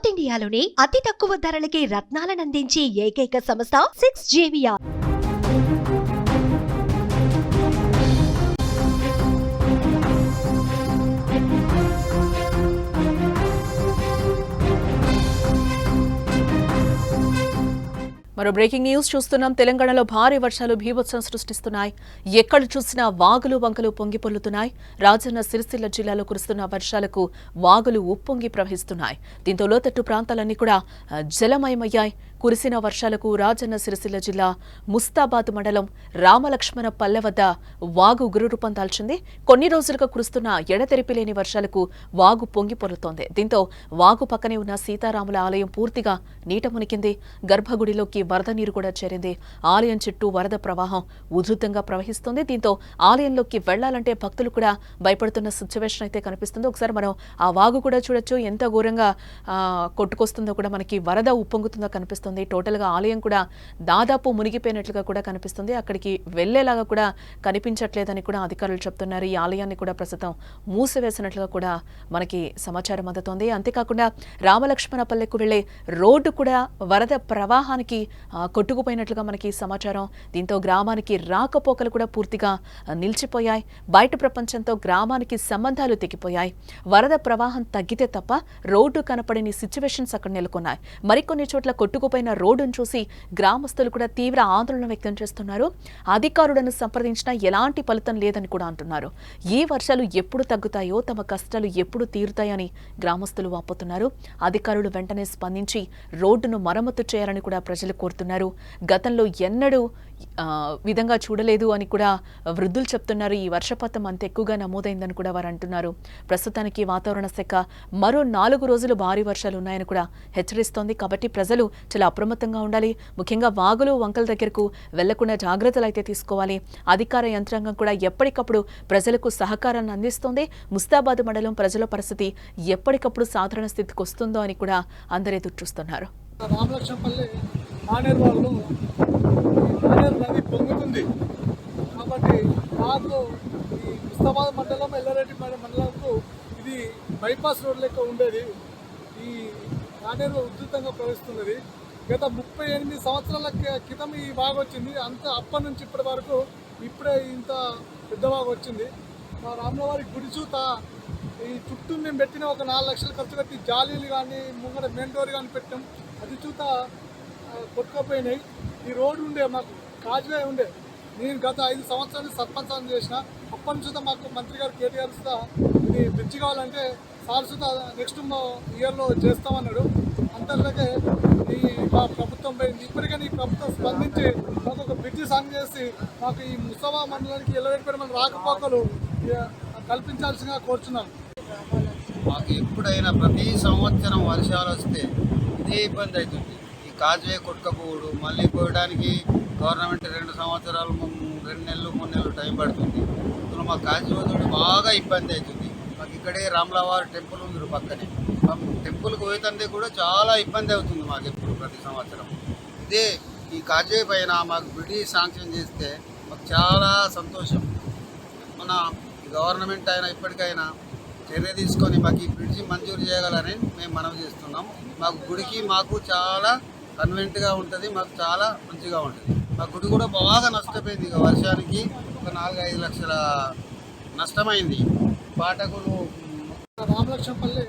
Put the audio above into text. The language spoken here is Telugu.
సౌత్ ఇండియాలోని అతి తక్కువ ధరలకి రత్నాలనందించే ఏకైక సంస్థ 6JVR. మరో బ్రేకింగ్ న్యూస్ చూస్తున్నాం. తెలంగాణలో భారీ వర్షాలు బీభత్సం సృష్టిస్తున్నాయి. ఎక్కడ చూసినా వాగులు వంకలు పొంగి పొర్లుతున్నాయి. రాజన్న సిరిసిల్ల జిల్లాలో కురుస్తున్న వర్షాలకు వాగులు ఉప్పొంగి ప్రవహిస్తున్నాయి. దీంతో లోతట్టు ప్రాంతాలన్నీ కూడా జలమయమయ్యాయి. కురిసిన వర్షాలకు రాజన్న సిరిసిల్ల జిల్లా ముస్తాబాద్ మండలం రామలక్ష్మణ పల్లె వద్ద వాగు ఉగ్రరూపం దాల్చింది. కొన్ని రోజులుగా కురుస్తున్న ఎడతెరిపి లేని వర్షాలకు వాగు పొంగి పొర్లుతోంది. దీంతో వాగు పక్కనే ఉన్న సీతారాముల ఆలయం పూర్తిగా నీట మునిగింది. గర్భగుడిలోకి వరద నీరు కూడా చేరింది. ఆలయం చుట్టూ వరద ప్రవాహం ఉధృతంగా ప్రవహిస్తోంది. దీంతో ఆలయంలోకి వెళ్లాలంటే భక్తులు కూడా భయపడుతున్న సిచ్యువేషన్ అయితే కనిపిస్తుంది. ఒకసారి మనం ఆ వాగు కూడా చూడొచ్చు. ఎంత ఘోరంగా కొట్టుకొస్తుందో కూడా మనకి వరద ఉప్పొంగుతుందో కనిపిస్తుంది. టోటల్ గా ఆలయం కూడా దాదాపు మునిగిపోయినట్లుగా కూడా కనిపిస్తుంది. అక్కడికి వెళ్లేలాగా కూడా కనిపించట్లేదని కూడా అధికారులు చెప్తున్నారు. ఈ ఆలయాన్ని కూడా ప్రస్తుతం మూసివేసినట్లుగా కూడా మనకి సమాచారం అందుతోంది. అంతేకాకుండా రామలక్ష్మణపల్లెకు వెళ్లే రోడ్డు కూడా వరద ప్రవాహానికి కొట్టుకుపోయినట్లుగా మనకి సమాచారం. దీంతో గ్రామానికి రాకపోకలు కూడా పూర్తిగా నిలిచిపోయాయి. బయట ప్రపంచంతో గ్రామానికి సంబంధాలు తెగిపోయాయి. వరద ప్రవాహం తగ్గితే తప్ప రోడ్డు కనపడని సిచ్యువేషన్స్ అక్కడ నెలకొన్నాయి. మరికొన్ని చోట్ల కొట్టుకుపోయిన రోడ్డును చూసి గ్రామస్తులు కూడా తీవ్ర ఆందోళన వ్యక్తం చేస్తున్నారు. అధికారులను సంప్రదించినా ఎలాంటి ఫలితం లేదని కూడా అంటున్నారు. ఈ వర్షాలు ఎప్పుడు తగ్గుతాయో, తమ కష్టాలు ఎప్పుడు తీరుతాయని గ్రామస్తులు వాపోతున్నారు. అధికారులు వెంటనే స్పందించి రోడ్డును మరమ్మతు చేయాలని కూడా ప్రజలు కోరుతున్నారు. గతంలో ఎన్నడూ విధంగా చూడలేదు అని కూడా వృద్ధులు చెప్తున్నారు. ఈ వర్షపాతం అంత ఎక్కువగా నమోదైందని కూడా వారు అంటున్నారు. ప్రస్తుతానికి వాతావరణ శాఖ మరో 4 రోజులు భారీ వర్షాలు ఉన్నాయని కూడా హెచ్చరిస్తోంది. కాబట్టి ప్రజలు చాలా అప్రమత్తంగా ఉండాలి. ముఖ్యంగా వాగులు వంకల దగ్గరకు వెళ్లకుండా జాగ్రత్తలు అయితే తీసుకోవాలి. అధికార యంత్రాంగం కూడా ఎప్పటికప్పుడు ప్రజలకు సహకారాన్ని అందిస్తోంది. ముస్తాబాద్ మండలం ప్రజల పరిస్థితి ఎప్పటికప్పుడు సాధారణ స్థితికి వస్తుందో అని కూడా అందరూ ఎదురు చూస్తున్నారు. రామలక్ష్మణపల్లి మానేరువాగులో మానేరు నది పొంగుతుంది కాబట్టి మాకు ఈ ముస్తాబాద్ మండలం ఎల్లారెడ్డి మండలంకు ఇది బైపాస్ రోడ్ లెక్క ఉండేది. ఈ మానేరు ఉధృతంగా ప్రవహిస్తున్నది. గత 38 సంవత్సరాల క్రితం ఈ వాగు వచ్చింది. అంత అప్పటి నుంచి ఇప్పటి వరకు ఇప్పుడే ఇంత పెద్ద వాగు వచ్చింది. మా రాములవారి గుడి చూత ఈ చుట్టూ మేము పెట్టిన ఒక 4 లక్షలు ఖర్చు పెట్టి జాలీలు కానీ ముంగడ మెయిన్ డోర్ కానీ పెట్టాం. అది చూత కొట్టుకపోయినాయి. ఈ రోడ్డు ఉండే మాకు కాజ్వే ఉండే. నేను గత 5 సంవత్సరాలు సర్పంచ్ చేసిన. అప్పటి నుంచి మాకు మంత్రి గారు కేటీఆర్ సుతా ఇది బ్రిడ్జ్ కావాలంటే సార్ సుతా నెక్స్ట్ ఇయర్లో చేస్తామన్నాడు. అంతలోకే ఈ మా ప్రభుత్వం పోయింది. ఇప్పటికైనా ఈ ప్రభుత్వం స్పందించి మాకు ఒక బ్రిడ్జ్ సాంగ్ చేసి మాకు ఈ ముస్తాబా మండలానికి ఎల్లరెడ్డిపేట మన రాకపోకలు కల్పించాల్సిందిగా కోరుచున్నాను. మాకు ఎప్పుడైనా ప్రతి సంవత్సరం వర్షాలు వస్తే ఇదే ఇబ్బంది అవుతుంది. ఈ కాజ్వే కొట్టుకపోవడు మళ్ళీ పోయడానికి గవర్నమెంట్ 2 సంవత్సరాలు 2 నెలలు 3 నెలలు టైం పడుతుంది. ఇప్పుడు మా కాజ్వే బాగా ఇబ్బంది అవుతుంది. మాకు ఇక్కడే రాములవారి టెంపుల్ ఉంది పక్కనే. టెంపుల్కి పోయేతందే కూడా చాలా ఇబ్బంది అవుతుంది మాకు ఎప్పుడు ప్రతి సంవత్సరం. ఇదే ఈ కాజ్వే పైన మాకు బ్రిడ్జ్ శాంక్షన్ చేస్తే మాకు చాలా సంతోషం. మన గవర్నమెంట్ అయినా ఇప్పటికైనా చర్య తీసుకొని మాకు ఈ బ్రిడ్జి మంజూరు చేయగలని మేము మనవి చేస్తున్నాం. మాకు గుడికి మాకు చాలా కన్వెంట్గా ఉంటుంది. మాకు చాలా మంచిగా ఉంటుంది. మా గుడి కూడా బాగా నష్టపోయింది. ఇక వర్షానికి ఒక 4-5 లక్షల నష్టమైంది. పాఠకులు రామలక్ష్మణపల్లి